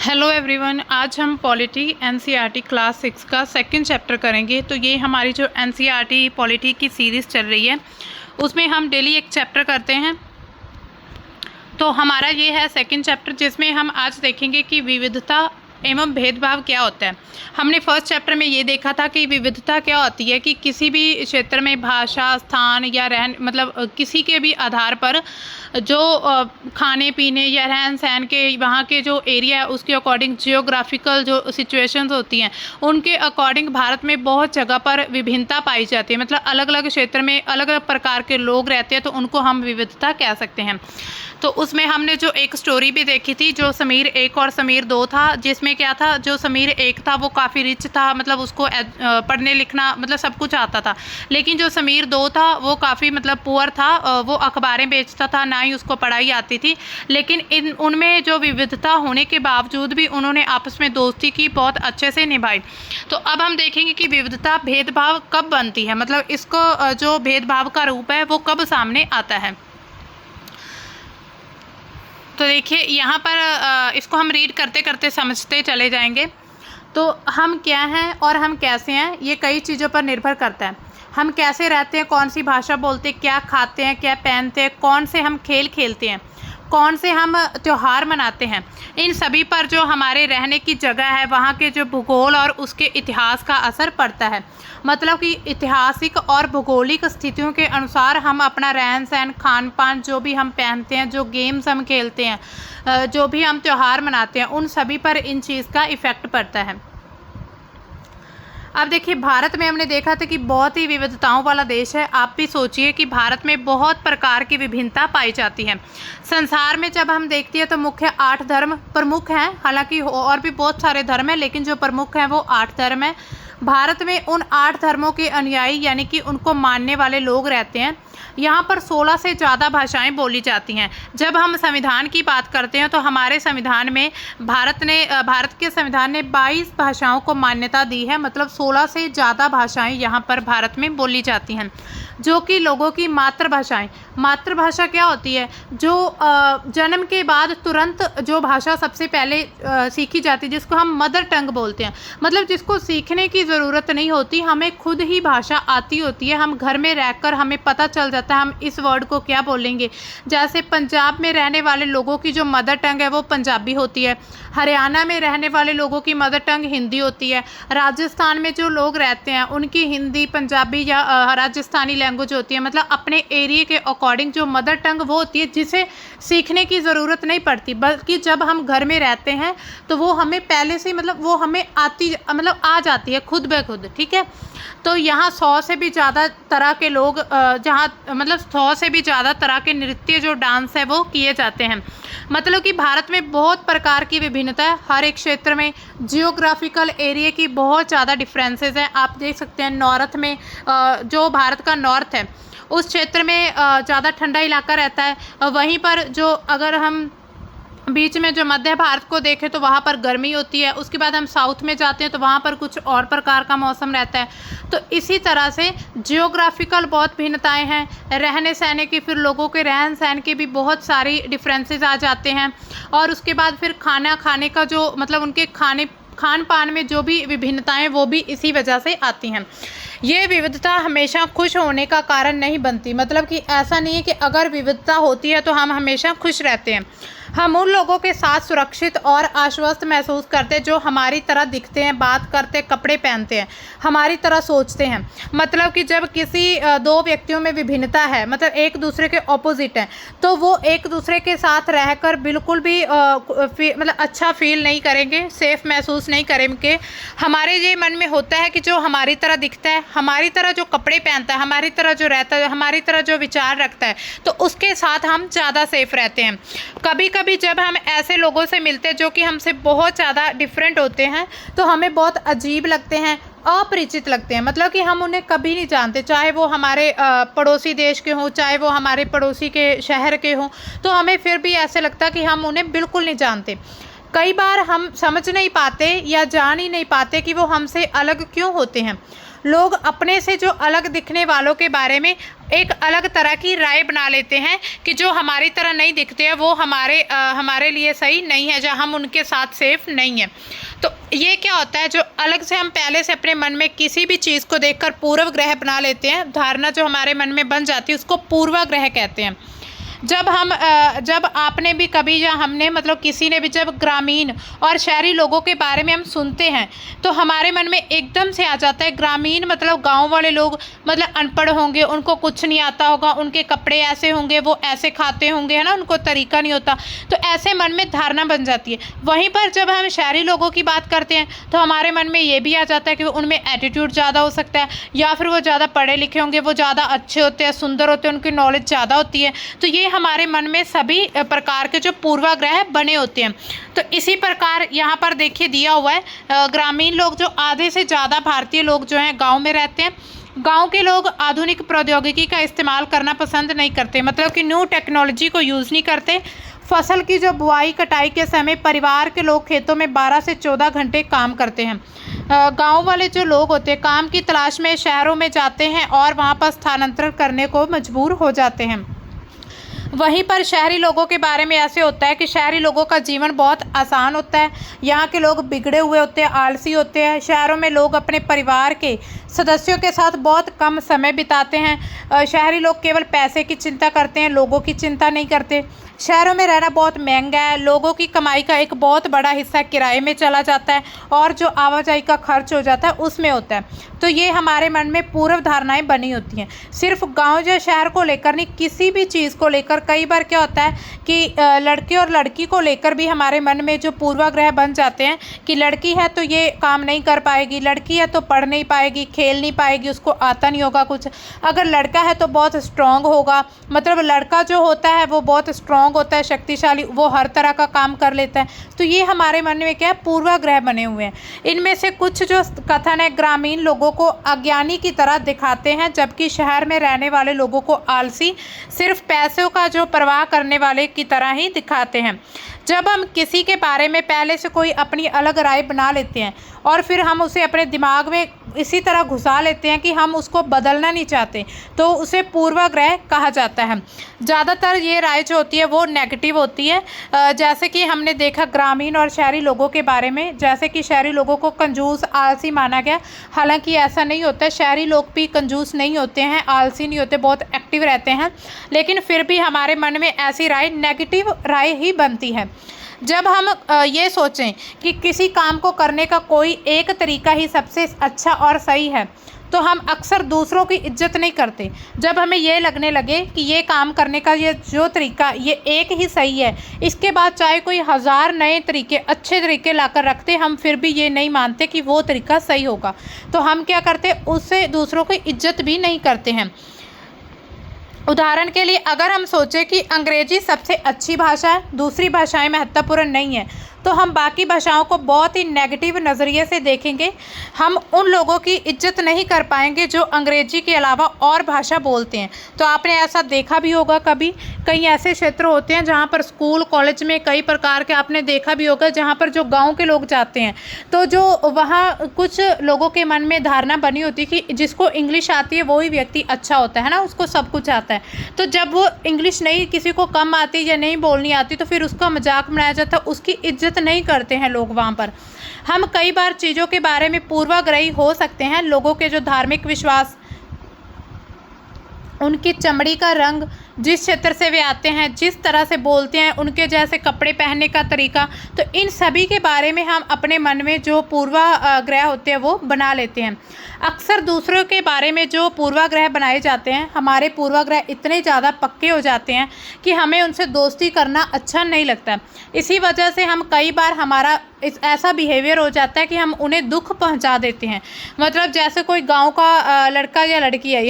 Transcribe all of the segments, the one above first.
Hello everyone, आज हम polity NCERT class 6 का सेकंड चैप्टर करेंगे। तो ये हमारी जो एनसीईआरटी पॉलिटी की सीरीज़ चल रही है उसमें हम डेली एक चैप्टर करते हैं। तो हमारा ये है सेकंड चैप्टर, जिसमें हम आज देखेंगे कि विविधता एवं भेदभाव क्या होता है। हमने फर्स्ट चैप्टर में ये देखा था कि विविधता क्या होती है कि किसी भी क्षेत्र में भाषा, स्थान या किसी के भी आधार पर जो खाने पीने या रहन सहन के वहाँ के जो एरिया है उसके अकॉर्डिंग जियोग्राफिकल जो सिचुएशंस होती हैं उनके अकॉर्डिंग भारत में बहुत जगह पर विभिन्नता पाई जाती है। मतलब अलग अलग क्षेत्र में अलग अलग प्रकार के लोग रहते हैं, तो उनको हम विविधता कह सकते हैं। तो उसमें हमने जो एक स्टोरी भी देखी थी, जो समीर 1 और समीर 2 था, जिसमें क्या था, जो समीर 1 था वो काफ़ी रिच था, मतलब उसको पढ़ने लिखना मतलब सब कुछ आता था। लेकिन जो समीर 2 था वो काफ़ी पुअर था, वो अखबारें बेचता था, ना ही उसको पढ़ाई आती थी। लेकिन उनमें जो विविधता होने के बावजूद भी उन्होंने आपस में दोस्ती की, बहुत अच्छे से निभाई। तो अब हम देखेंगे कि विविधता भेदभाव कब बनती है, मतलब इसको जो भेदभाव का रूप है वो कब सामने आता है। तो देखिए यहाँ पर इसको हम रीड करते करते समझते चले जाएंगे। तो हम क्या हैं और हम कैसे हैं, ये कई चीज़ों पर निर्भर करता है। हम कैसे रहते हैं, कौन सी भाषा बोलते हैं, क्या खाते हैं, क्या पहनते हैं, कौन से हम खेल खेलते हैं, कौन से हम त्यौहार मनाते हैं, इन सभी पर जो हमारे रहने की जगह है, वहाँ के जो भूगोल और उसके इतिहास का असर पड़ता है। मतलब कि ऐतिहासिक और भूगोलिक स्थितियों के अनुसार हम अपना रहन सहन, खान पान, जो भी हम पहनते हैं, जो गेम्स हम खेलते हैं, जो भी हम त्यौहार मनाते हैं, उन सभी पर इन चीज़ का इफ़ेक्ट पड़ता है। अब देखिए, भारत में हमने देखा था कि बहुत ही विविधताओं वाला देश है। आप भी सोचिए कि भारत में बहुत प्रकार की विभिन्नता पाई जाती है। संसार में जब हम देखते हैं तो मुख्य 8 धर्म प्रमुख हैं, हालांकि और भी बहुत सारे धर्म हैं, लेकिन जो प्रमुख हैं वो 8 धर्म हैं। भारत में उन 8 धर्मों के अनुयायी यानी कि उनको मानने वाले लोग रहते हैं। यहाँ पर 16 से ज़्यादा भाषाएं बोली जाती हैं। जब हम संविधान की बात करते हैं तो हमारे संविधान में भारत के संविधान ने 22 भाषाओं को मान्यता दी है। मतलब 16 से ज़्यादा भाषाएं यहाँ पर भारत में बोली जाती हैं, जो कि लोगों की मातृभाषाएं। मातृभाषा क्या होती है? जो जन्म के बाद तुरंत जो भाषा सबसे पहले सीखी जाती है, जिसको हम मदर टंग बोलते हैं। मतलब जिसको सीखने की ज़रूरत नहीं होती, हमें खुद ही भाषा आती होती है। हम घर में रहकर हमें पता चल जाता है हम इस वर्ड को क्या बोलेंगे। जैसे पंजाब में रहने वाले लोगों की जो मदर टंग है वो पंजाबी होती है। हरियाणा में रहने वाले लोगों की मदर टंग हिंदी होती है। राजस्थान में जो लोग रहते हैं उनकी हिंदी, पंजाबी या राजस्थानी लैंग्वेज होती है। मतलब अपने एरिया के अकॉर्डिंग जो मदर टंग वो होती है, जिसे सीखने की ज़रूरत नहीं पड़ती, बल्कि जब हम घर में रहते हैं तो वो हमें पहले से वो हमें आ जाती है खुद ब खुद। ठीक है। तो यहाँ 100 से भी ज़्यादा तरह के लोग 100 से भी ज़्यादा तरह के नृत्य, जो डांस है, वो किए जाते हैं। मतलब कि भारत में बहुत प्रकार की विभिन्नता है। हर एक क्षेत्र में जियोग्राफिकल एरिया की बहुत ज़्यादा डिफरेंसेस हैं। आप देख सकते हैं नॉर्थ में, जो भारत का नॉर्थ है उस क्षेत्र में ज़्यादा ठंडा इलाका रहता है। वहीं पर जो अगर हम बीच में जो मध्य भारत को देखें तो वहाँ पर गर्मी होती है। उसके बाद हम साउथ में जाते हैं तो वहाँ पर कुछ और प्रकार का मौसम रहता है। तो इसी तरह से जियोग्राफिकल बहुत भिन्नताएं हैं। रहने सहने की, फिर लोगों के रहन सहन के भी बहुत सारी डिफरेंसेस आ जाते हैं। और उसके बाद फिर खाना खाने का जो उनके खान पान में जो भी विभिन्नताएं, वो भी इसी वजह से आती हैं। ये विविधता हमेशा खुश होने का कारण नहीं बनती। मतलब कि ऐसा नहीं है कि अगर विविधता होती है तो हम हमेशा खुश रहते हैं। हम उन लोगों के साथ सुरक्षित और आश्वस्त महसूस करते हैं जो हमारी तरह दिखते हैं, बात करते, कपड़े पहनते हैं, हमारी तरह सोचते हैं। मतलब कि जब किसी 2 व्यक्तियों में विभिन्नता है, मतलब एक दूसरे के ऑपोजिट हैं, तो वो एक दूसरे के साथ रहकर बिल्कुल भी अच्छा फील नहीं करेंगे, सेफ महसूस नहीं करेंगे। हमारे ये मन में होता है कि जो हमारी तरह दिखता है, हमारी तरह जो कपड़े पहनता है, हमारी तरह जो रहता है, हमारी तरह जो विचार रखता है, तो उसके साथ हम ज़्यादा सेफ रहते हैं। कभी कभी जब हम ऐसे लोगों से मिलते हैं जो कि हमसे बहुत ज़्यादा डिफरेंट होते हैं, तो हमें बहुत अजीब लगते हैं, अपरिचित लगते हैं। मतलब कि हम उन्हें कभी नहीं जानते, चाहे वो हमारे पड़ोसी देश के हों, चाहे वो हमारे पड़ोसी के शहर के हों, तो हमें फिर भी ऐसे लगता है कि हम उन्हें बिल्कुल नहीं जानते। कई बार हम समझ नहीं पाते या जान ही नहीं पाते कि वो हमसे अलग क्यों होते हैं। लोग अपने से जो अलग दिखने वालों के बारे में एक अलग तरह की राय बना लेते हैं कि जो हमारी तरह नहीं दिखते हैं वो हमारे लिए सही नहीं है, जहाँ हम उनके साथ सेफ नहीं है। तो ये क्या होता है, जो अलग से हम पहले से अपने मन में किसी भी चीज़ को देखकर पूर्वाग्रह बना लेते हैं, धारणा जो हमारे मन में बन जाती है उसको पूर्वाग्रह कहते हैं। जब आपने भी कभी या हमने मतलब किसी ने भी जब ग्रामीण और शहरी लोगों के बारे में हम सुनते हैं तो हमारे मन में एकदम से आ जाता है ग्रामीण मतलब गांव वाले लोग मतलब अनपढ़ होंगे, उनको कुछ नहीं आता होगा, उनके कपड़े ऐसे होंगे, वो ऐसे खाते होंगे, है ना, उनको तरीका नहीं होता, तो ऐसे मन में धारणा बन जाती है। वहीं पर जब हम शहरी लोगों की बात करते हैं तो हमारे मन में ये भी आ जाता है कि उनमें एटीट्यूड ज़्यादा हो सकता है, या फिर वो ज़्यादा पढ़े लिखे होंगे, वो ज़्यादा अच्छे होते हैं, सुंदर होते हैं, उनकी नॉलेज ज़्यादा होती है। तो ये हमारे मन में सभी प्रकार के जो पूर्वाग्रह बने होते हैं। तो इसी प्रकार यहाँ पर देखिए दिया हुआ है, ग्रामीण लोग जो आधे से ज़्यादा भारतीय लोग जो हैं गांव में रहते हैं। गांव के लोग आधुनिक प्रौद्योगिकी का इस्तेमाल करना पसंद नहीं करते, मतलब कि न्यू टेक्नोलॉजी को यूज़ नहीं करते। फसल की जो बुआई कटाई के समय परिवार के लोग खेतों में 12 से 14 घंटे काम करते हैं। गांव वाले जो लोग होते हैं काम की तलाश में शहरों में जाते हैं और वहां पर स्थानांतरण करने को मजबूर हो जाते हैं। वहीं पर शहरी लोगों के बारे में ऐसे होता है कि शहरी लोगों का जीवन बहुत आसान होता है। यहाँ के लोग बिगड़े हुए होते हैं, आलसी होते हैं। शहरों में लोग अपने परिवार के सदस्यों के साथ बहुत कम समय बिताते हैं। शहरी लोग केवल पैसे की चिंता करते हैं, लोगों की चिंता नहीं करते। शहरों में रहना बहुत महंगा है, लोगों की कमाई का एक बहुत बड़ा हिस्सा किराए में चला जाता है और जो आवाजाही का खर्च हो जाता है उसमें होता है। तो ये हमारे मन में पूर्व धारणाएं बनी होती हैं, सिर्फ गांव या शहर को लेकर नहीं, किसी भी चीज़ को लेकर। कई बार क्या होता है कि लड़के और लड़की को लेकर भी हमारे मन में जो पूर्वाग्रह बन जाते हैं कि लड़की है तो ये काम नहीं कर पाएगी, लड़की है तो पढ़ नहीं पाएगी, खेल नहीं पाएगी, उसको आता नहीं होगा कुछ। अगर लड़का है तो बहुत स्ट्रांग होगा, मतलब लड़का जो होता है वो बहुत स्ट्रांग होता है, शक्तिशाली, वो हर तरह का काम कर लेता है। तो ये हमारे मन में क्या है, पूर्वाग्रह बने हुए हैं। इनमें से कुछ जो कथन है ग्रामीण लोगों को अज्ञानी की तरह दिखाते हैं, जबकि शहर में रहने वाले लोगों को आलसी, सिर्फ पैसों का जो परवाह करने वाले की तरह ही दिखाते हैं। जब हम किसी के बारे में पहले से कोई अपनी अलग राय बना लेते हैं और फिर हम उसे अपने दिमाग में इसी तरह घुसा लेते हैं कि हम उसको बदलना नहीं चाहते, तो उसे पूर्वाग्रह कहा जाता है। ज़्यादातर ये राय जो होती है वो नेगेटिव होती है। जैसे कि हमने देखा ग्रामीण और शहरी लोगों के बारे में, जैसे कि शहरी लोगों को कंजूस, आलसी माना गया। हालांकि ऐसा नहीं होता है, शहरी लोग भी कंजूस नहीं होते हैं, आलसी नहीं होते, बहुत एक्टिव रहते हैं। लेकिन फिर भी हमारे मन में ऐसी राय, नेगेटिव राय ही बनती है। जब हम ये सोचें कि किसी काम को करने का कोई एक तरीका ही सबसे अच्छा और सही है, तो हम अक्सर दूसरों की इज्जत नहीं करते। जब हमें ये लगने लगे कि ये काम करने का ये जो तरीका ये एक ही सही है, इसके बाद चाहे कोई 1000 नए तरीके, अच्छे तरीके लाकर रखते, हम फिर भी ये नहीं मानते कि वो तरीका सही होगा, तो हम क्या करते, उससे दूसरों की इज्जत भी नहीं करते हैं। उदाहरण के लिए अगर हम सोचें कि अंग्रेजी सबसे अच्छी भाषा है, दूसरी भाषाएं महत्वपूर्ण नहीं है, तो हम बाकी भाषाओं को बहुत ही नेगेटिव नज़रिए से देखेंगे। हम उन लोगों की इज्जत नहीं कर पाएंगे जो अंग्रेजी के अलावा और भाषा बोलते हैं। तो आपने ऐसा देखा भी होगा, कभी कई ऐसे क्षेत्र होते हैं जहाँ पर स्कूल कॉलेज में कई प्रकार के आपने देखा भी होगा, जहाँ पर जो गांव के लोग जाते हैं तो जो वहाँ कुछ लोगों के मन में धारणा बनी होती है कि जिसको इंग्लिश आती है वही व्यक्ति अच्छा होता है ना, उसको सब कुछ आता है। तो जब वो इंग्लिश नहीं, किसी को कम आती या नहीं बोलनी आती, तो फिर उसका मजाक बनाया जाता है, उसकी इज्जत नहीं करते हैं लोग वहाँ पर। हम कई बार चीज़ों के बारे में पूर्वाग्रही हो सकते हैं। लोगों के जो धार्मिक विश्वास, उनकी चमड़ी का रंग, जिस क्षेत्र से वे आते हैं, जिस तरह से बोलते हैं, उनके जैसे कपड़े पहनने का तरीका, तो इन सभी के बारे में हम अपने मन में जो पूर्वाग्रह होते हैं वो बना लेते हैं। अक्सर दूसरों के बारे में जो पूर्वाग्रह बनाए जाते हैं, हमारे पूर्वाग्रह इतने ज़्यादा पक्के हो जाते हैं कि हमें उनसे दोस्ती करना अच्छा नहीं लगता। इसी वजह से हम कई बार हमारा ऐसा बिहेवियर हो जाता है कि हम उन्हें दुख पहुंचा देते हैं। मतलब जैसे कोई गांव का लड़का या लड़की है,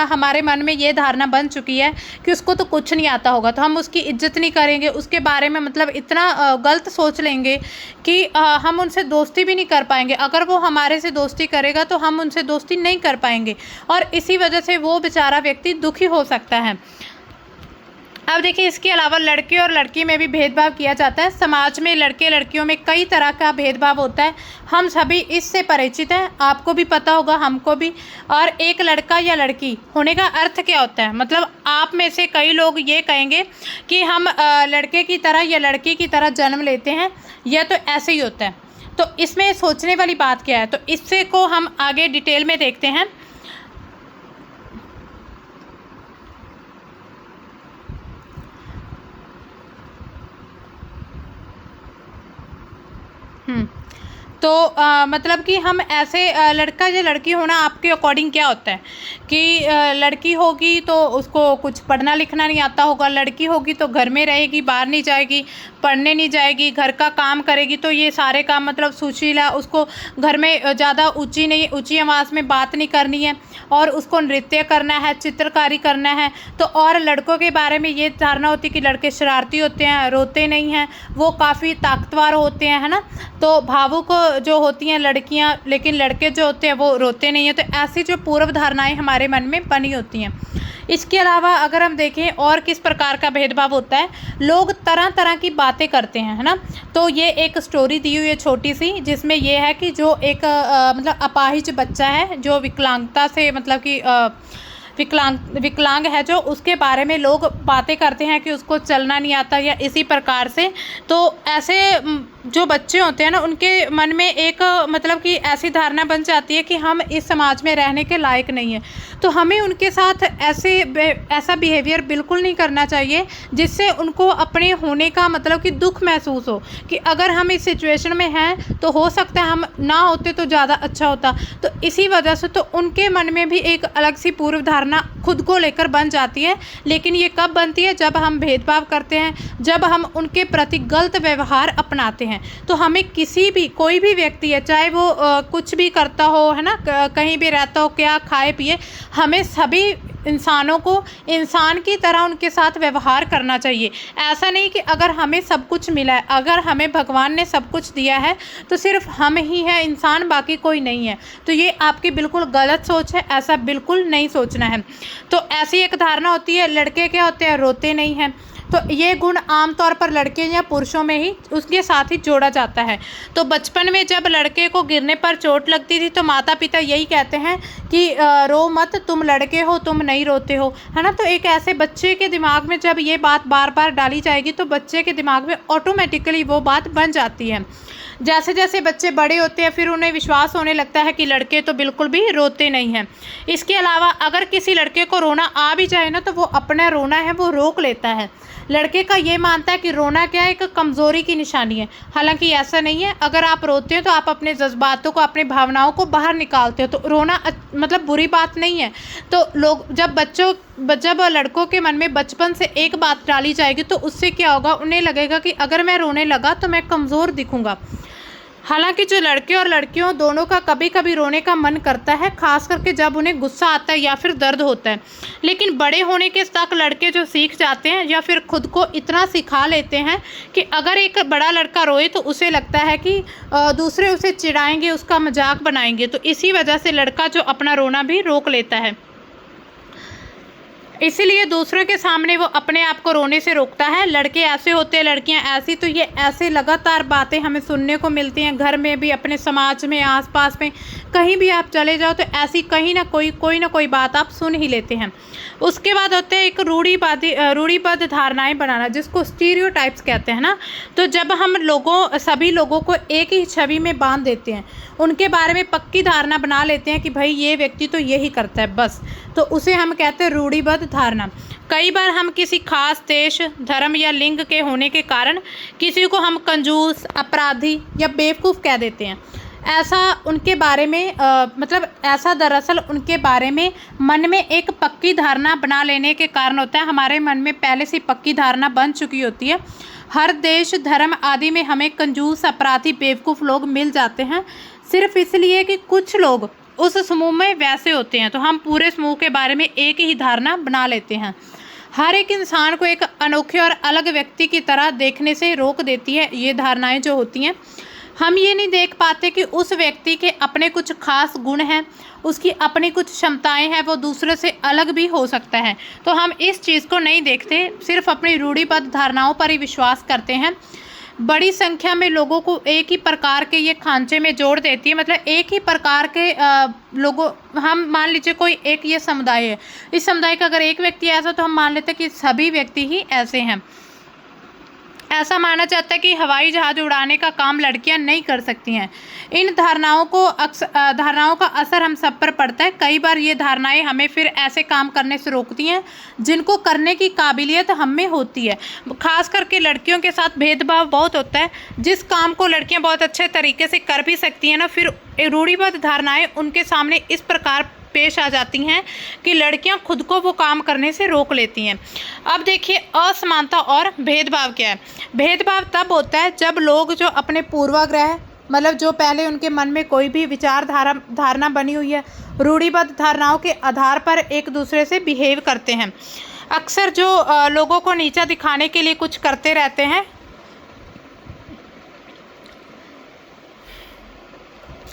हमारे मन में ये धारणा बन चुकी है कि उसको तो कुछ नहीं आता होगा, तो हम उसकी इज्जत नहीं करेंगे, उसके बारे में मतलब इतना गलत सोच लेंगे कि हम उनसे दोस्ती भी नहीं कर पाएंगे। अगर वो हमारे से दोस्ती करेगा तो हम उनसे दोस्ती नहीं कर पाएंगे, और इसी वजह से वो बेचारा व्यक्ति दुखी हो सकता है। अब देखिए, इसके अलावा लड़के और लड़की में भी भेदभाव किया जाता है। समाज में लड़के लड़कियों में कई तरह का भेदभाव होता है, हम सभी इससे परिचित हैं, आपको भी पता होगा, हमको भी। और एक लड़का या लड़की होने का अर्थ क्या होता है, मतलब आप में से कई लोग ये कहेंगे कि हम लड़के की तरह या लड़की की तरह जन्म लेते हैं, यह तो ऐसे ही होता है। तो इसमें सोचने वाली बात क्या है, तो इससे को हम आगे डिटेल में देखते हैं। तो मतलब कि हम ऐसे लड़का या लड़की होना आपके अकॉर्डिंग क्या होता है कि लड़की होगी तो उसको कुछ पढ़ना लिखना नहीं आता होगा, लड़की होगी तो घर में रहेगी, बाहर नहीं जाएगी, पढ़ने नहीं जाएगी, घर का काम करेगी, तो ये सारे काम मतलब सुशीला, उसको घर में ज़्यादा ऊंची आवाज़ में बात नहीं करनी है, और उसको नृत्य करना है, चित्रकारी करना है। तो और लड़कों के बारे में ये धारणा होती है कि लड़के शरारती होते हैं, रोते नहीं हैं, वो काफ़ी ताकतवर होते हैं, है ना। तो भावुक जो होती हैं लड़कियां, लेकिन लड़के जो होते हैं वो रोते नहीं हैं। तो ऐसी जो पूर्व धारणाएं हमारे मन में बनी होती हैं। इसके अलावा अगर हम देखें और किस प्रकार का भेदभाव होता है, लोग तरह तरह की बातें करते हैं, है ना। तो ये एक स्टोरी दी हुई है छोटी सी, जिसमें ये है कि जो एक मतलब अपाहिज बच्चा है, जो विकलांगता से मतलब कि विकलांग है, जो उसके बारे में लोग बातें करते हैं कि उसको चलना नहीं आता या इसी प्रकार से। तो ऐसे जो बच्चे होते हैं ना, उनके मन में एक मतलब कि ऐसी धारणा बन जाती है कि हम इस समाज में रहने के लायक नहीं हैं। तो हमें उनके साथ ऐसा बिहेवियर बिल्कुल नहीं करना चाहिए जिससे उनको अपने होने का मतलब कि दुख महसूस हो, कि अगर हम इस सिचुएशन में हैं तो हो सकता है हम ना होते तो ज़्यादा अच्छा होता। तो इसी वजह से तो उनके मन में भी एक अलग सी पूर्व धारणा खुद को लेकर बन जाती है। लेकिन ये कब बनती है, जब हम भेदभाव करते हैं, जब हम उनके प्रति गलत व्यवहार अपनाते हैं। तो हमें किसी भी कोई भी व्यक्ति है, चाहे वो कुछ भी करता हो, है ना, कहीं भी रहता हो, क्या खाए पिए, हमें सभी इंसानों को इंसान की तरह उनके साथ व्यवहार करना चाहिए। ऐसा नहीं कि अगर हमें सब कुछ मिला है, अगर हमें भगवान ने सब कुछ दिया है तो सिर्फ हम ही हैं इंसान, बाकी कोई नहीं है। तो ये आपकी बिल्कुल गलत सोच है, ऐसा बिल्कुल नहीं सोचना है। तो ऐसी एक धारणा होती है, लड़के क्या होते हैं, रोते नहीं हैं। तो ये गुण आमतौर पर लड़के या पुरुषों में ही उसके साथ ही जोड़ा जाता है। तो बचपन में जब लड़के को गिरने पर चोट लगती थी तो माता पिता यही कहते हैं कि रो मत, तुम लड़के हो, तुम नहीं रोते हो, है ना। तो एक ऐसे बच्चे के दिमाग में जब ये बात बार बार डाली जाएगी तो बच्चे के दिमाग में ऑटोमेटिकली वो बात बन जाती है। जैसे जैसे बच्चे बड़े होते हैं फिर उन्हें विश्वास होने लगता है कि लड़के तो बिल्कुल भी रोते नहीं हैं। इसके अलावा अगर किसी लड़के को रोना आ भी जाए ना, तो वो अपना रोना है वो रोक लेता है। लड़के का ये मानता है कि रोना क्या है, एक कमज़ोरी की निशानी है। हालांकि ऐसा नहीं है। अगर आप रोते हो तो आप अपने जज्बातों को, अपनी भावनाओं को बाहर निकालते हो, तो रोना मतलब बुरी बात नहीं है। तो लोग जब लड़कों के मन में बचपन से एक बात डाली जाएगी तो उससे क्या होगा, उन्हें लगेगा कि अगर मैं रोने लगा तो मैं कमज़ोर दिखूंगा। हालांकि जो लड़के और लड़कियों दोनों का कभी कभी रोने का मन करता है, खास करके जब उन्हें गुस्सा आता है या फिर दर्द होता है। लेकिन बड़े होने के तक लड़के जो सीख जाते हैं या फिर खुद को इतना सिखा लेते हैं कि अगर एक बड़ा लड़का रोए तो उसे लगता है कि दूसरे उसे चिढ़ाएंगे, उसका मजाक बनाएंगे। तो इसी वजह से लड़का जो अपना रोना भी रोक लेता है, इसीलिए दूसरों के सामने वो अपने आप को रोने से रोकता है। लड़के ऐसे होते हैं, लड़कियां ऐसी। तो ये ऐसे लगातार बातें हमें सुनने को मिलती हैं, घर में भी, अपने समाज में, आसपास में, कहीं भी आप चले जाओ तो ऐसी कहीं ना कोई बात आप सुन ही लेते हैं। उसके बाद होते हैं एक रूढ़िबद्ध धारणाएं बनाना, जिसको स्टीरियोटाइप्स कहते हैं ना। तो जब हम सभी लोगों को एक ही छवि में बांध देते हैं, उनके बारे में पक्की धारणा बना लेते हैं कि भाई ये व्यक्ति तो यही करता है बस, तो उसे हम कहते हैं रूढ़िबद्ध धारणा। कई बार हम किसी खास देश, धर्म या लिंग के होने के कारण किसी को हम कंजूस, अपराधी या बेवकूफ़ कह देते हैं। ऐसा उनके बारे में ऐसा दरअसल उनके बारे में मन में एक पक्की धारणा बना लेने के कारण होता है। हमारे मन में पहले से पक्की धारणा बन चुकी होती है। हर देश, धर्म आदि में हमें कंजूस, अपराधी, बेवकूफ़ लोग मिल जाते हैं, सिर्फ इसलिए कि कुछ लोग उस समूह में वैसे होते हैं। तो हम पूरे समूह के बारे में एक ही धारणा बना लेते हैं। हर एक इंसान को एक अनोखे और अलग व्यक्ति की तरह देखने से रोक देती है ये धारणाएं जो होती हैं। हम ये नहीं देख पाते कि उस व्यक्ति के अपने कुछ खास गुण हैं, उसकी अपनी कुछ क्षमताएं हैं, वो दूसरे से अलग भी हो सकता है। तो हम इस चीज़ को नहीं देखते, सिर्फ अपनी रूढ़िबद्ध धारणाओं पर ही विश्वास करते हैं। बड़ी संख्या में लोगों को एक ही प्रकार के ये खांचे में जोड़ देती है, मतलब एक ही प्रकार के लोगों, हम मान लीजिए कोई एक ये समुदाय है, इस समुदाय का अगर एक व्यक्ति ऐसा तो हम मान लेते हैं कि सभी व्यक्ति ही ऐसे हैं। ऐसा माना जाता है कि हवाई जहाज उड़ाने का काम लड़कियां नहीं कर सकती हैं। इन धारणाओं का असर हम सब पर पड़ता है। कई बार ये धारणाएं हमें फिर ऐसे काम करने से रोकती हैं जिनको करने की काबिलियत हम में होती है। खास करके लड़कियों के साथ भेदभाव बहुत होता है। जिस काम को लड़कियां बहुत अच्छे तरीके से कर भी सकती हैं ना, फिर रूढ़िबद्ध धारणाएं उनके सामने इस प्रकार पेश आ जाती हैं कि लड़कियां खुद को वो काम करने से रोक लेती हैं। अब देखिए असमानता और भेदभाव क्या है। भेदभाव तब होता है जब लोग जो अपने पूर्वाग्रह, मतलब जो पहले उनके मन में कोई भी धारणा बनी हुई है, रूढ़िबद्ध धारणाओं के आधार पर एक दूसरे से बिहेव करते हैं। अक्सर जो लोगों को नीचा दिखाने के लिए कुछ करते रहते हैं,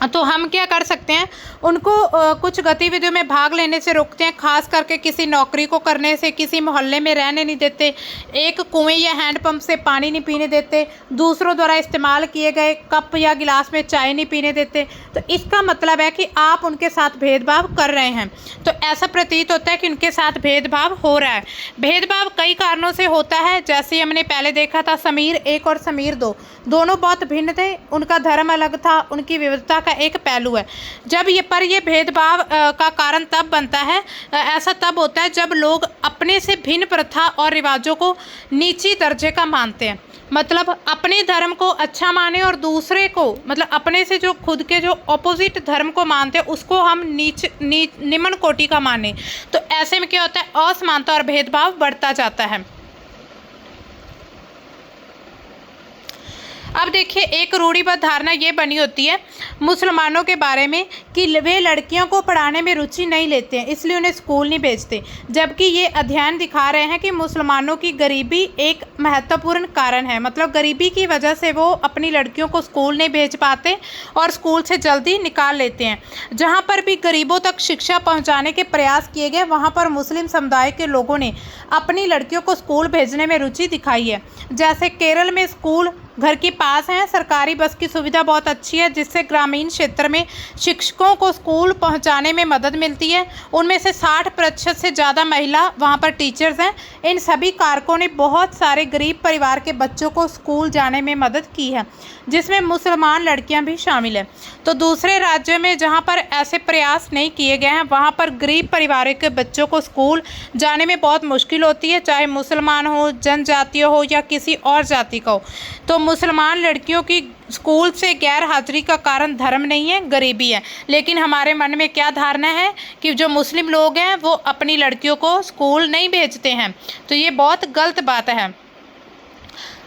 तो हम क्या कर सकते हैं, उनको कुछ गतिविधियों में भाग लेने से रोकते हैं। खास करके किसी नौकरी को करने से, किसी मोहल्ले में रहने नहीं देते, एक कुएं या हैंडपंप से पानी नहीं पीने देते, दूसरों द्वारा इस्तेमाल किए गए कप या गिलास में चाय नहीं पीने देते। तो इसका मतलब है कि आप उनके साथ भेदभाव कर रहे हैं। तो ऐसा प्रतीत होता है कि उनके साथ भेदभाव हो रहा है। भेदभाव कई कारणों से होता है, जैसे हमने पहले देखा था समीर 1 और समीर 2, दोनों बहुत भिन्न थे, उनका धर्म अलग था, उनकी विविधता एक पहलू है। जब ये भेदभाव का कारण तब बनता है, ऐसा तब होता है जब लोग अपने से भिन्न प्रथा और रिवाजों को नीची दर्जे का मानते हैं। मतलब अपने धर्म को अच्छा माने और दूसरे को, मतलब अपने से जो खुद के जो ऑपोजिट धर्म को मानते हैं उसको हम निम्न कोटि का माने। तो ऐसे में क्या होता है, असमानता और भेदभाव बढ़ता जाता है। अब देखिए एक रूढ़िबद्ध धारणा ये बनी होती है मुसलमानों के बारे में कि वे लड़कियों को पढ़ाने में रुचि नहीं लेते हैं, इसलिए उन्हें स्कूल नहीं भेजते। जबकि ये अध्ययन दिखा रहे हैं कि मुसलमानों की गरीबी एक महत्वपूर्ण कारण है। मतलब गरीबी की वजह से वो अपनी लड़कियों को स्कूल नहीं भेज पाते और स्कूल से जल्दी निकाल लेते हैं। जहाँ पर भी गरीबों तक शिक्षा पहुँचाने के प्रयास किए गए, वहाँ पर मुस्लिम समुदाय के लोगों ने अपनी लड़कियों को स्कूल भेजने में रुचि दिखाई है। जैसे केरल में स्कूल घर के पास हैं, सरकारी बस की सुविधा बहुत अच्छी है, जिससे ग्रामीण क्षेत्र में शिक्षकों को स्कूल पहुंचाने में मदद मिलती है। उनमें से 60% से ज़्यादा महिला वहां पर टीचर्स हैं। इन सभी कारकों ने बहुत सारे गरीब परिवार के बच्चों को स्कूल जाने में मदद की है, जिसमें मुसलमान लड़कियां भी शामिल हैं। तो दूसरे राज्यों में जहां पर ऐसे प्रयास नहीं किए गए हैं, वहां पर गरीब परिवारों के बच्चों को स्कूल जाने में बहुत मुश्किल होती है, चाहे मुसलमान हो, जनजातीय हो या किसी और जाति का हो। तो मुसलमान लड़कियों की स्कूल से गैर हाजिरी का कारण धर्म नहीं है, गरीबी है। लेकिन हमारे मन में क्या धारणा है कि जो मुस्लिम लोग हैं वो अपनी लड़कियों को स्कूल नहीं भेजते हैं। तो ये बहुत गलत बात है।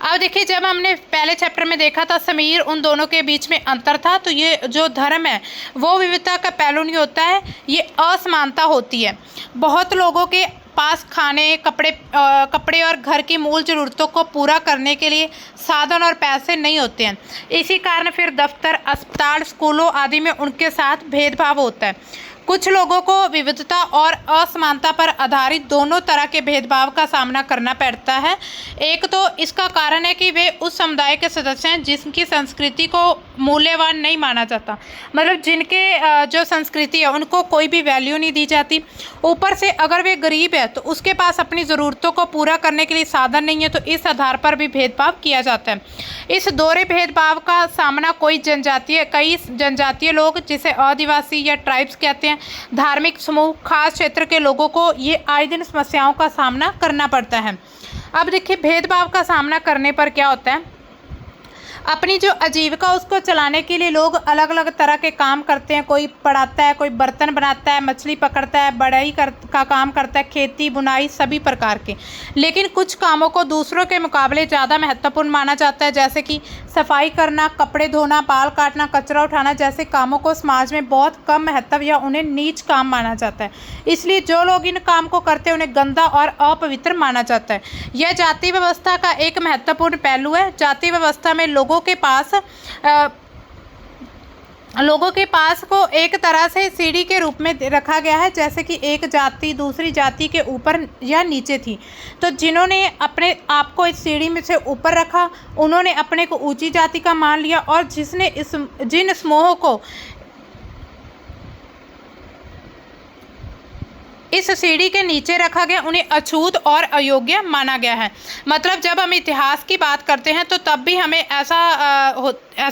अब देखिए जब हमने पहले चैप्टर में देखा था समीर, उन दोनों के बीच में अंतर था। तो ये जो धर्म है वो विविधता का पहलू नहीं होता है, ये असमानता होती है। बहुत लोगों के पास खाने, कपड़े और घर की मूल ज़रूरतों को पूरा करने के लिए साधन और पैसे नहीं होते हैं। इसी कारण फिर दफ्तर, अस्पताल, स्कूलों आदि में उनके साथ भेदभाव होता है। कुछ लोगों को विविधता और असमानता पर आधारित दोनों तरह के भेदभाव का सामना करना पड़ता है। एक तो इसका कारण है कि वे उस समुदाय के सदस्य हैं जिनकी संस्कृति को मूल्यवान नहीं माना जाता। मतलब जिनके जो संस्कृति है उनको कोई भी वैल्यू नहीं दी जाती। ऊपर से अगर वे गरीब है तो उसके पास अपनी ज़रूरतों को पूरा करने के लिए साधन नहीं है, तो इस आधार पर भी भेदभाव किया जाता है। इस दोहरे भेदभाव का सामना कई जनजातीय लोग, जिसे आदिवासी या ट्राइब्स कहते हैं, धार्मिक समूह, खास क्षेत्र के लोगों को ये आए दिन समस्याओं का सामना करना पड़ता है। अब देखिए भेदभाव का सामना करने पर क्या होता है, अपनी जो आजीविका उसको चलाने के लिए लोग अलग अलग तरह के काम करते हैं। कोई पढ़ाता है, कोई बर्तन बनाता है, मछली पकड़ता है, बढ़ई का काम करता है, खेती, बुनाई, सभी प्रकार के। लेकिन कुछ कामों को दूसरों के मुकाबले ज़्यादा महत्वपूर्ण माना जाता है, जैसे कि सफाई करना, कपड़े धोना, बाल काटना, कचरा उठाना जैसे कामों को समाज में बहुत कम महत्व या उन्हें नीच काम माना जाता है। इसलिए जो लोग इन काम को करते हैं उन्हें गंदा और अपवित्र माना जाता है। यह जाति व्यवस्था का एक महत्वपूर्ण पहलू है। जाति व्यवस्था में लोगों के पास लोगों के पास को एक तरह से सीढ़ी के रूप में रखा गया है, जैसे कि एक जाति दूसरी जाति के ऊपर या नीचे थी। तो जिन्होंने अपने आप को इस सीढ़ी में से ऊपर रखा, उन्होंने अपने को ऊंची जाति का मान लिया, और जिन समूहों को इस सीढ़ी के नीचे रखा गया, उन्हें अछूत और अयोग्य माना गया है। मतलब जब हम इतिहास की बात करते हैं तो तब भी हमें ऐसा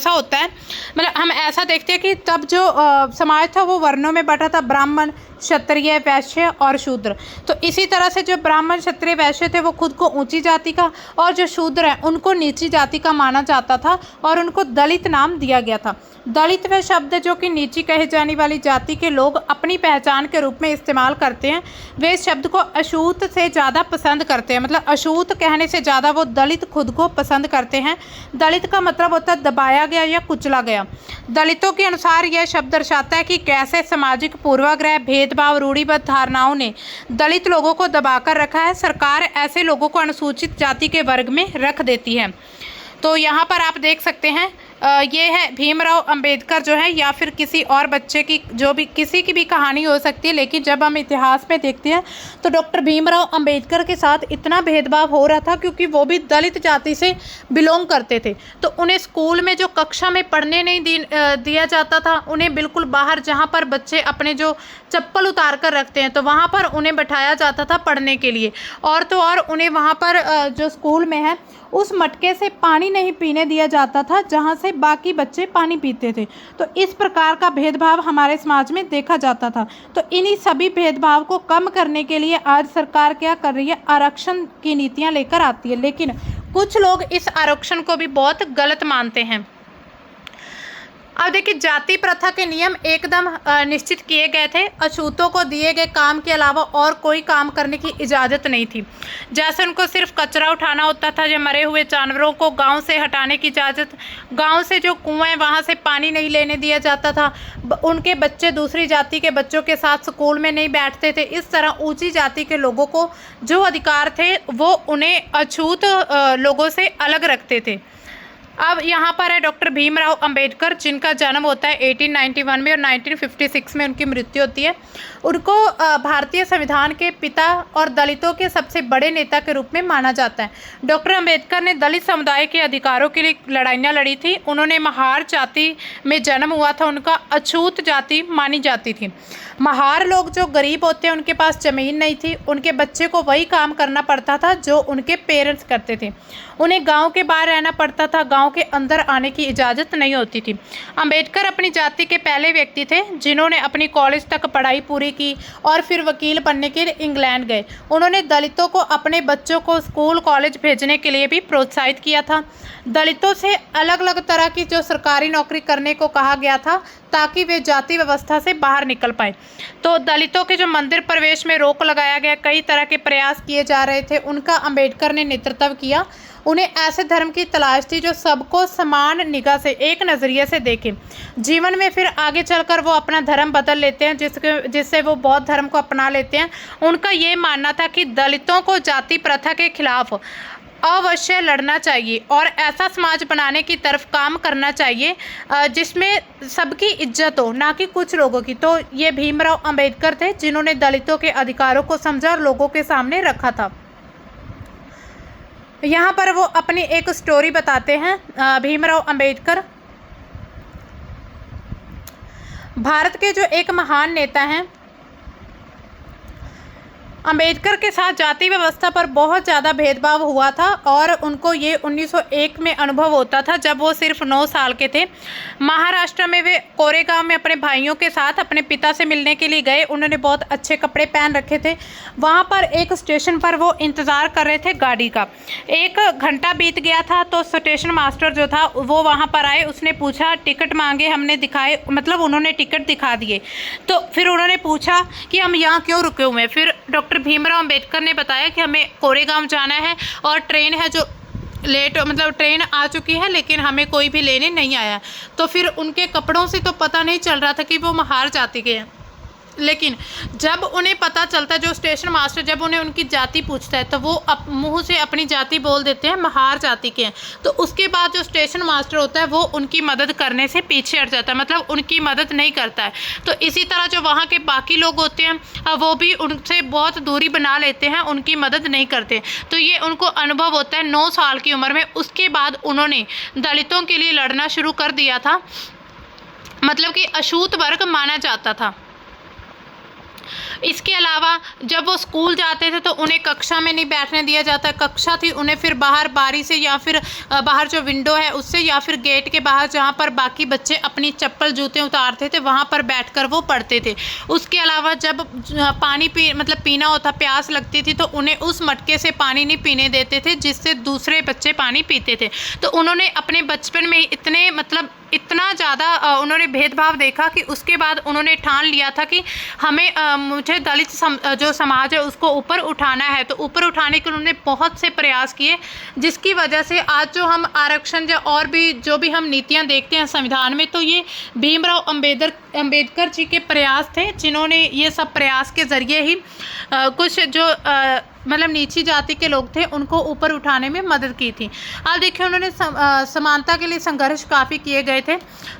होता है, मतलब हम ऐसा देखते हैं कि तब जो समाज था वो वर्णों में बटा था, ब्राह्मण, क्षत्रिय, वैश्य और शूद्र। तो इसी तरह से जो ब्राह्मण, क्षत्रिय, वैश्य थे वो खुद को ऊंची जाति का, और जो शूद्र हैं उनको नीची जाति का माना जाता था, और उनको दलित नाम दिया गया था। दलित वह शब्द जो कि नीची कही जाने वाली जाति के लोग अपनी पहचान के रूप में इस्तेमाल करते हैं, वे इस शब्द को अछूत से ज़्यादा पसंद करते हैं। मतलब अछूत कहने से ज़्यादा वो दलित खुद को पसंद करते हैं। दलित का मतलब होता है दबाया गया या कुचला गया। दलितों के अनुसार यह शब्द दर्शाता है कि कैसे सामाजिक पूर्वाग्रह, भेदभाव, रूढ़िबद्ध धारणाओं ने दलित लोगों को दबाकर रखा है। सरकार ऐसे लोगों को अनुसूचित जाति के वर्ग में रख देती है। तो यहाँ पर आप देख सकते हैं ये है भीमराव अंबेडकर जो है, या फिर किसी और बच्चे की, जो भी किसी की भी कहानी हो सकती है, लेकिन जब हम इतिहास में देखते हैं तो डॉक्टर भीमराव अंबेडकर के साथ इतना भेदभाव हो रहा था क्योंकि वो भी दलित जाति से बिलोंग करते थे। तो उन्हें स्कूल में जो कक्षा में पढ़ने नहीं दिया जाता था, उन्हें बिल्कुल बाहर, जहाँ पर बच्चे अपने जो चप्पल उतार कर रखते हैं, तो वहाँ पर उन्हें बैठाया जाता था पढ़ने के लिए। और तो और उन्हें वहाँ पर जो स्कूल में है उस मटके से पानी नहीं पीने दिया जाता था जहाँ से बाकी बच्चे पानी पीते थे। तो इस प्रकार का भेदभाव हमारे समाज में देखा जाता था। तो इन्हीं सभी भेदभाव को कम करने के लिए आज सरकार क्या कर रही है, आरक्षण की नीतियाँ लेकर आती है। लेकिन कुछ लोग इस आरक्षण को भी बहुत गलत मानते हैं। अब देखिए, जाति प्रथा के नियम एकदम निश्चित किए गए थे। अछूतों को दिए गए काम के अलावा और कोई काम करने की इजाज़त नहीं थी। जैसे उनको सिर्फ कचरा उठाना होता था, या मरे हुए जानवरों को गांव से हटाने की इजाज़त, गांव से जो कुआं है वहां से पानी नहीं लेने दिया जाता था, उनके बच्चे दूसरी जाति के बच्चों के साथ स्कूल में नहीं बैठते थे। इस तरह ऊँची जाति के लोगों को जो अधिकार थे वो उन्हें अछूत लोगों से अलग रखते थे। अब यहाँ पर है डॉक्टर भीमराव अंबेडकर, जिनका जन्म होता है 1891 में और 1956 में उनकी मृत्यु होती है। उनको भारतीय संविधान के पिता और दलितों के सबसे बड़े नेता के रूप में माना जाता है। डॉक्टर अंबेडकर ने दलित समुदाय के अधिकारों के लिए लड़ाइयाँ लड़ी थी। उन्होंने महार जाति में जन्म हुआ था, उनका अछूत जाति मानी जाती थी। महार लोग जो गरीब होते हैं, उनके पास ज़मीन नहीं थी, उनके बच्चे को वही काम करना पड़ता था जो उनके पेरेंट्स करते थे। उन्हें गांव के बाहर रहना पड़ता था, गांव के अंदर आने की इजाज़त नहीं होती थी। अंबेडकर अपनी जाति के पहले व्यक्ति थे जिन्होंने अपनी कॉलेज तक पढ़ाई पूरी की और फिर वकील बनने के लिए इंग्लैंड गए। उन्होंने दलितों को अपने बच्चों को स्कूल कॉलेज भेजने के लिए भी प्रोत्साहित किया था। दलितों से अलग अलग तरह की जो सरकारी नौकरी करने को कहा गया था ताकि वे जाति व्यवस्था से बाहर निकल पाए। तो दलितों के जो मंदिर प्रवेश में रोक लगाया गया, कई तरह के प्रयास किए जा रहे थे, उनका अंबेडकर ने नेतृत्व किया। उन्हें ऐसे धर्म की तलाश थी जो सबको समान निगाह से, एक नज़रिए से देखे। जीवन में फिर आगे चलकर वो अपना धर्म बदल लेते हैं, जिससे वो बौद्ध धर्म को अपना लेते हैं। उनका ये मानना था कि दलितों को जाति प्रथा के खिलाफ अवश्य लड़ना चाहिए और ऐसा समाज बनाने की तरफ काम करना चाहिए जिसमें सबकी इज्जत हो, ना कि कुछ लोगों की। तो ये भीमराव अंबेडकर थे जिन्होंने दलितों के अधिकारों को समझा और लोगों के सामने रखा था। यहाँ पर वो अपनी एक स्टोरी बताते हैं। भीमराव अंबेडकर भारत के जो एक महान नेता हैं। अंबेडकर के साथ जाति व्यवस्था पर बहुत ज़्यादा भेदभाव हुआ था और उनको ये 1901 में अनुभव होता था जब वो सिर्फ 9 साल के थे। महाराष्ट्र में वे कोरेगांव में अपने भाइयों के साथ अपने पिता से मिलने के लिए गए। उन्होंने बहुत अच्छे कपड़े पहन रखे थे। वहाँ पर एक स्टेशन पर वो इंतज़ार कर रहे थे गाड़ी का। 1 घंटा बीत गया था तो स्टेशन मास्टर जो था वो वहाँ पर आए। उसने पूछा, टिकट मांगे, हमने दिखाए, मतलब उन्होंने टिकट दिखा दिए। तो फिर उन्होंने पूछा कि हम यहाँ क्यों रुके हुए हैं। फिर डॉक्टर भीमराव अंबेडकर ने बताया कि हमें कोरेगांव जाना है और ट्रेन है जो लेट, मतलब ट्रेन आ चुकी है लेकिन हमें कोई भी लेने नहीं आया। तो फिर उनके कपड़ों से तो पता नहीं चल रहा था कि वो महार जाति के हैं। लेकिन जब उन्हें पता चलता है, जो स्टेशन मास्टर जब उन्हें उनकी जाति पूछता है तो वो मुंह से अपनी जाति बोल देते हैं, महार जाति के हैं। तो उसके बाद जो स्टेशन मास्टर होता है वो उनकी मदद करने से पीछे हट जाता है, मतलब उनकी मदद नहीं करता है। तो इसी तरह जो वहाँ के बाकी लोग होते हैं वो भी उनसे बहुत दूरी बना लेते हैं, उनकी मदद नहीं करते। तो ये उनको अनुभव होता है 9 साल की उम्र में। उसके बाद उन्होंने दलितों के लिए लड़ना शुरू कर दिया था, मतलब कि अछूत वर्ग माना जाता था। इसके अलावा जब वो स्कूल जाते थे तो उन्हें कक्षा में नहीं बैठने दिया जाता। कक्षा थी उन्हें फिर बाहर बारी से या फिर बाहर जो विंडो है उससे या फिर गेट के बाहर जहाँ पर बाकी बच्चे अपनी चप्पल जूते उतारते थे वहाँ पर बैठकर वो पढ़ते थे। उसके अलावा जब पानी पीना होता, प्यास लगती थी तो उन्हें उस मटके से पानी नहीं पीने देते थे जिससे दूसरे बच्चे पानी पीते थे। तो उन्होंने अपने बचपन में इतना ज़्यादा उन्होंने भेदभाव देखा कि उसके बाद उन्होंने ठान लिया था कि मुझे दलित जो समाज है उसको ऊपर उठाना है। तो ऊपर उठाने के उन्होंने बहुत से प्रयास किए, जिसकी वजह से आज जो हम आरक्षण या और भी जो भी हम नीतियां देखते हैं संविधान में, तो ये भीमराव अंबेडकर जी के प्रयास थे, जिन्होंने ये सब प्रयास के ज़रिए ही कुछ जो मतलब नीची जाति के लोग थे उनको ऊपर उठाने में मदद की थी। अब देखिए उन्होंने समानता के लिए संघर्ष काफ़ी किए गए थे।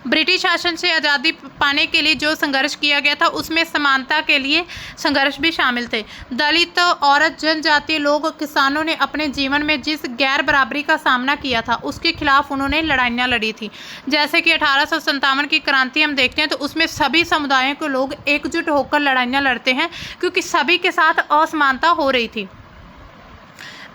ब्रिटिश शासन से आज़ादी पाने के लिए जो संघर्ष किया गया था उसमें समानता के लिए संघर्ष भी शामिल थे। दलित, औरत, जनजातीय लोग, किसानों ने अपने जीवन में जिस गैर बराबरी का सामना किया था उसके खिलाफ उन्होंने लड़ाइयाँ लड़ी थी। जैसे कि 1857 की क्रांति हम देखते हैं तो उसमें सभी समुदायों के लोग एकजुट होकर लड़ाइयाँ लड़ते हैं, क्योंकि सभी के साथ असमानता हो रही थी।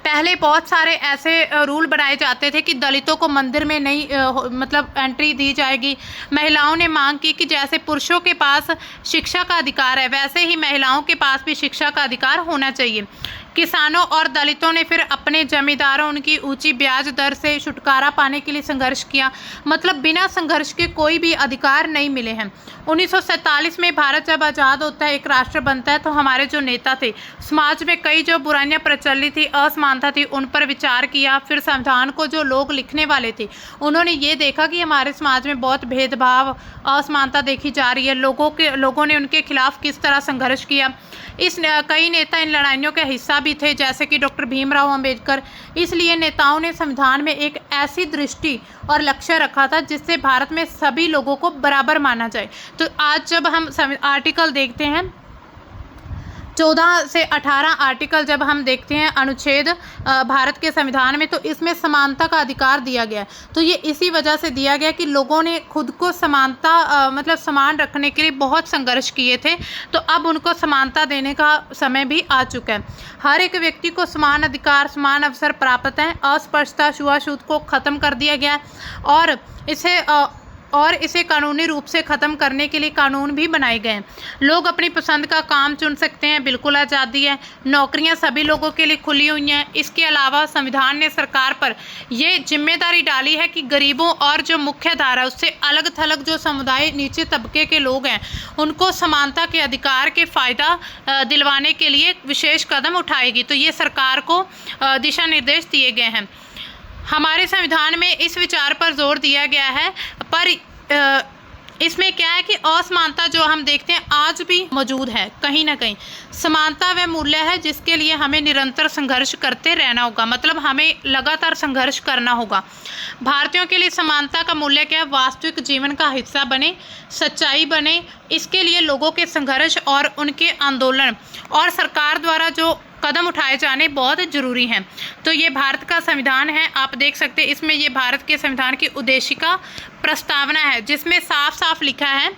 पहले बहुत सारे ऐसे रूल बनाए जाते थे कि दलितों को मंदिर में नहीं मतलब एंट्री दी जाएगी। महिलाओं ने मांग की कि जैसे पुरुषों के पास शिक्षा का अधिकार है वैसे ही महिलाओं के पास भी शिक्षा का अधिकार होना चाहिए। किसानों और दलितों ने फिर अपने जमींदारों उनकी ऊंची ब्याज दर से छुटकारा पाने के लिए संघर्ष किया। मतलब बिना संघर्ष के कोई भी अधिकार नहीं मिले हैं। 1947 में भारत जब आज़ाद होता है, एक राष्ट्र बनता है, तो हमारे जो नेता थे समाज में कई जो बुराइयां प्रचलित थी, असमानता थी, उन पर विचार किया। फिर संविधान को जो लोग लिखने वाले थे उन्होंने ये देखा कि हमारे समाज में बहुत भेदभाव, असमानता देखी जा रही है। लोगों ने उनके खिलाफ किस तरह संघर्ष किया। कई नेता इन लड़ाइयों का हिस्सा भी थे, जैसे कि डॉक्टर भीमराव अंबेडकर। इसलिए नेताओं ने संविधान में एक ऐसी दृष्टि और लक्ष्य रखा था जिससे भारत में सभी लोगों को बराबर माना जाए। तो आज जब हम आर्टिकल देखते हैं 14 से 18 आर्टिकल जब हम देखते हैं अनुच्छेद भारत के संविधान में, तो इसमें समानता का अधिकार दिया गया। तो ये इसी वजह से दिया गया कि लोगों ने खुद को समानता मतलब समान रखने के लिए बहुत संघर्ष किए थे। तो अब उनको समानता देने का समय भी आ चुका है। हर एक व्यक्ति को समान अधिकार, समान अवसर प्राप्त हैं। अस्पृश्यता, छुआछूत को ख़त्म कर दिया गया और इसे कानूनी रूप से ख़त्म करने के लिए कानून भी बनाए गए हैं। लोग अपनी पसंद का काम चुन सकते हैं, बिल्कुल आज़ादी है। नौकरियां सभी लोगों के लिए खुली हुई हैं। इसके अलावा संविधान ने सरकार पर ये जिम्मेदारी डाली है कि गरीबों और जो मुख्य धारा उससे अलग थलग जो समुदाय, नीचे तबके के लोग हैं, उनको समानता के अधिकार के फ़ायदा दिलवाने के लिए विशेष कदम उठाएगी। तो ये सरकार को दिशा निर्देश दिए गए हैं। हमारे संविधान में इस विचार पर जोर दिया गया है, पर इसमें क्या है कि असमानता जो हम देखते हैं आज भी मौजूद है कहीं ना कहीं। समानता वह मूल्य है जिसके लिए हमें निरंतर संघर्ष करते रहना होगा, मतलब हमें लगातार संघर्ष करना होगा। भारतीयों के लिए समानता का मूल्य क्या है? वास्तविक जीवन का हिस्सा बने, सच्चाई बने। इसके लिए लोगों के संघर्ष और उनके आंदोलन और सरकार द्वारा जो कदम उठाए जाने बहुत ज़रूरी हैं। तो ये भारत का संविधान है, आप देख सकते हैं। इसमें ये भारत के संविधान की उद्देशिका प्रस्तावना है, जिसमें साफ साफ लिखा है,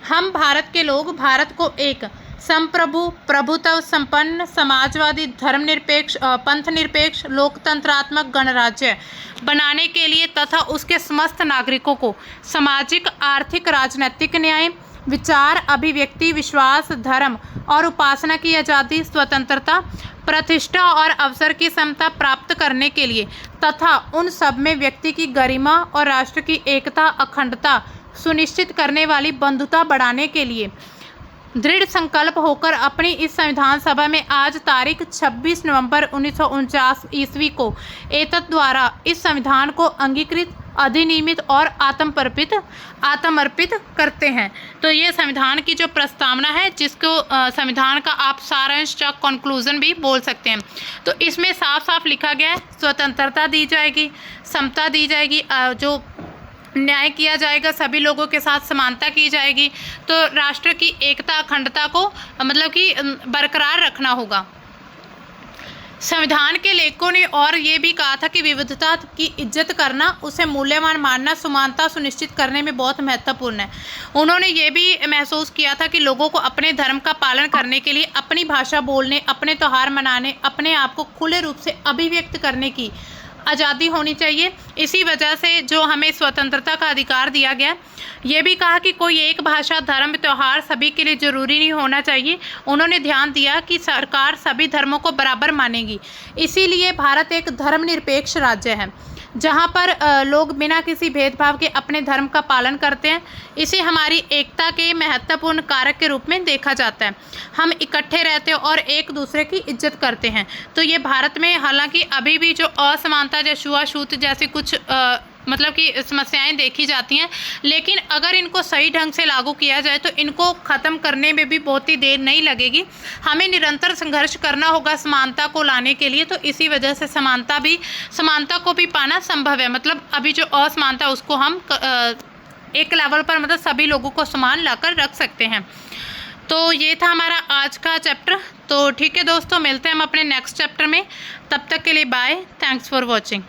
हम भारत के लोग भारत को एक संप्रभु, प्रभुत्व संपन्न, समाजवादी, धर्मनिरपेक्ष, पंथनिरपेक्ष, लोकतंत्रात्मक गणराज्य बनाने के लिए तथा उसके समस्त नागरिकों को सामाजिक, आर्थिक, राजनीतिक न्याय, विचार, अभिव्यक्ति, विश्वास, धर्म और उपासना की आज़ादी, स्वतंत्रता, प्रतिष्ठा और अवसर की समता प्राप्त करने के लिए तथा उन सब में व्यक्ति की गरिमा और राष्ट्र की एकता, अखंडता सुनिश्चित करने वाली बंधुता बढ़ाने के लिए दृढ़ संकल्प होकर अपनी इस संविधान सभा में आज तारीख 26 नवंबर 1949 ईस्वी को एतद द्वारा इस संविधान को अंगीकृत अधिनियमित और आत्मर्पित करते हैं। तो ये संविधान की जो प्रस्तावना है, जिसको संविधान का आप सारांश या कंक्लूजन भी बोल सकते हैं। तो इसमें साफ साफ लिखा गया है, स्वतंत्रता दी जाएगी, समता दी जाएगी, जो न्याय किया जाएगा, सभी लोगों के साथ समानता की जाएगी, तो राष्ट्र की एकता अखंडता को मतलब कि बरकरार रखना होगा। संविधान के लेखकों ने और ये भी कहा था कि विविधता की इज्जत करना, उसे मूल्यवान मानना, समानता सुनिश्चित करने में बहुत महत्वपूर्ण है। उन्होंने ये भी महसूस किया था कि लोगों को अपने धर्म का पालन करने के लिए अपनी भाषा बोलने, अपने त्यौहार मनाने, अपने आप को खुले रूप से अभिव्यक्त करने की आज़ादी होनी चाहिए। इसी वजह से जो हमें स्वतंत्रता का अधिकार दिया गया। ये भी कहा कि कोई एक भाषा, धर्म, त्यौहार सभी के लिए जरूरी नहीं होना चाहिए। उन्होंने ध्यान दिया कि सरकार सभी धर्मों को बराबर मानेगी। इसीलिए भारत एक धर्मनिरपेक्ष राज्य है, जहाँ पर लोग बिना किसी भेदभाव के अपने धर्म का पालन करते हैं। इसे हमारी एकता के महत्वपूर्ण कारक के रूप में देखा जाता है। हम इकट्ठे रहते हैं और एक दूसरे की इज्जत करते हैं। तो ये भारत में हालांकि अभी भी जो असमानता या छुआछूत जैसी कुछ मतलब कि समस्याएं देखी जाती हैं, लेकिन अगर इनको सही ढंग से लागू किया जाए तो इनको ख़त्म करने में भी बहुत ही देर नहीं लगेगी। हमें निरंतर संघर्ष करना होगा समानता को लाने के लिए। तो इसी वजह से समानता को भी पाना संभव है। मतलब अभी जो असमानता उसको हम एक लेवल पर मतलब सभी लोगों को समान लाकर रख सकते हैं। तो ये था हमारा आज का चैप्टर। तो ठीक है दोस्तों, मिलते हैं हम अपने नेक्स्ट चैप्टर में। तब तक के लिए बाय, थैंक्स फॉर वॉचिंग।